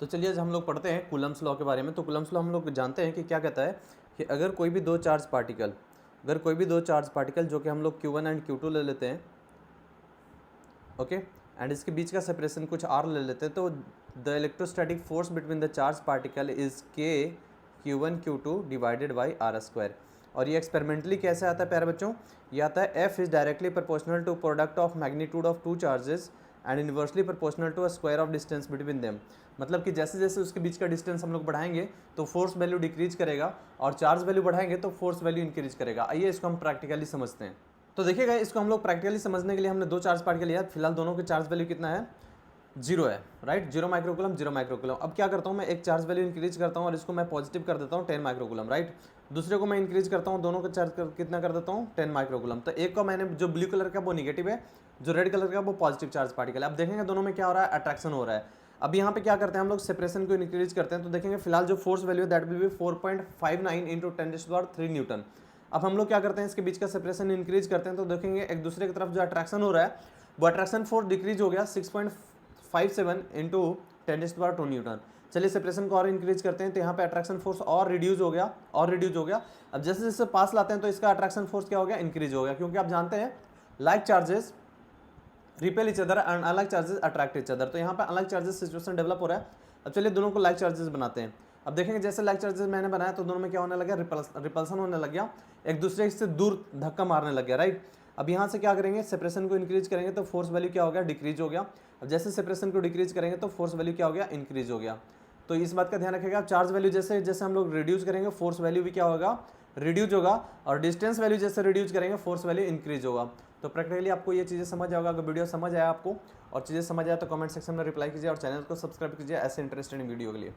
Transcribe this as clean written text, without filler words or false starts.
तो चलिए आज हम लोग पढ़ते हैं कूलम्स लॉ के बारे में। तो कूलम्स लॉ हम लोग जानते हैं कि क्या कहता है कि अगर कोई भी दो चार्ज पार्टिकल जो कि हम लोग Q1 एंड Q2 ले लेते हैं, ओके, एंड इसके बीच का सेपरेशन कुछ R ले लेते हैं, तो the electrostatic force between the charge particle is K Q1 Q2 divided by R square. और ये एक्सपेरिमेंटली कैसे आता है प्यारे बच्चों? ये आता है F is directly proportional to product of magnitude of two charges and inversely proportional to a square of distance between them. मतलब कि जैसे जैसे उसके बीच का डिस्टेंस हम लोग बढ़ाएंगे तो फोर्स वैल्यू डिक्रीज करेगा, और चार्ज वैल्यू बढ़ाएंगे तो फोर्स वैल्यू इंक्रीज करेगा। आइए इसको हम प्रैक्टिकली समझते हैं। तो देखिएगा, इसको हम लोग प्रैक्टिकली समझने के लिए हमने दो चार्ज पार्टिकल लिया। फिलहाल दोनों के चार्ज वैल्यू कितना है? 0 है, राइट। 0 microcoulomb 0 microcoulomb. अब क्या करता हूँ मैं, एक चार्ज वैल्यू इंक्रीज करता हूँ और इसको मैं पॉजिटिव कर देता हूँ 10 माइक्रोकूलम, राइट। दूसरे को मैं इंक्रीज करता हूँ, दोनों का चार्ज कितना कर देता हूँ 10 माइक्रोकूलम। तो एक को मैंने जो ब्लू कलर का वो निगेटिव है, जो रेड कलर का वो पॉजिटिव चार्ज पार्टिकल है। अब देखेंगे दोनों में क्या हो रहा है, अट्रैक्शन हो रहा है। अब यहाँ पे क्या करते हैं हम लोग, सेपरेशन को इंक्रीज करते हैं। तो देखेंगे फिलहाल जो फोर्स वैल्यू है that will be 4.59 into 10⁻³ Newton. अब हम लोग क्या करते हैं, इसके बीच का सेपरेशन इंक्रीज करते हैं। तो देखेंगे एक दूसरे की तरफ जो अट्रैक्शन हो रहा है वो अट्रैक्शन फोर्स डिक्रीज हो गया 6.57 इंटू 10⁻² न्यूटन। चलिए सेपरेशन को और इंक्रीज करते हैं, तो यहाँ पे अट्रैक्शन फोर्स और रिड्यूस हो गया। अब जैसे जैसे पास लाते हैं तो इसका अट्रैक्शन फोर्स क्या हो गया, इंक्रीज हो गया, क्योंकि आप जानते हैं like charges repel each other and unlike charges attract each other. तो यहाँ पे अनलाइक चार्जेस सिचुएशन डेवलप हो रहा है। अब चलिए दोनों को लाइक चार्जेस बनाते हैं। अब देखेंगे जैसे लाइक चार्जेस मैंने बनाया तो दोनों में क्या होने लगा, रिपल्सन होने लग गया, एक दूसरे से दूर धक्का मारने लग गया, राइट। अब यहाँ से क्या करेंगे, सेपरेशन को इंक्रीज करेंगे तो फोर्स वैल्यू क्या हो गया, डिक्रीज हो गया। अब जैसे सेपरेशन को डिक्रीज करेंगे तो फोर्स वैल्यू क्या हो गया, इंक्रीज हो गया। तो इस बात का ध्यान रखिएगा, चार्ज वैल्यू जैसे जैसे हम लोग रिड्यूस करेंगे फोर्स वैल्यू भी क्या होगा, रिड्यूस होगा, और डिस्टेंस वैल्यू जैसे रिड्यूस करेंगे फोर्स वैल्यू इंक्रीज होगा। तो प्रैक्टिकली आपको ये चीज़ें समझ आएगा। अगर वीडियो समझ आया आपको और चीज़ें समझ आया तो कमेंट सेक्शन में रिप्लाई कीजिए और चैनल को सब्सक्राइब कीजिए ऐसे इंटरेस्टिंग वीडियो के लिए।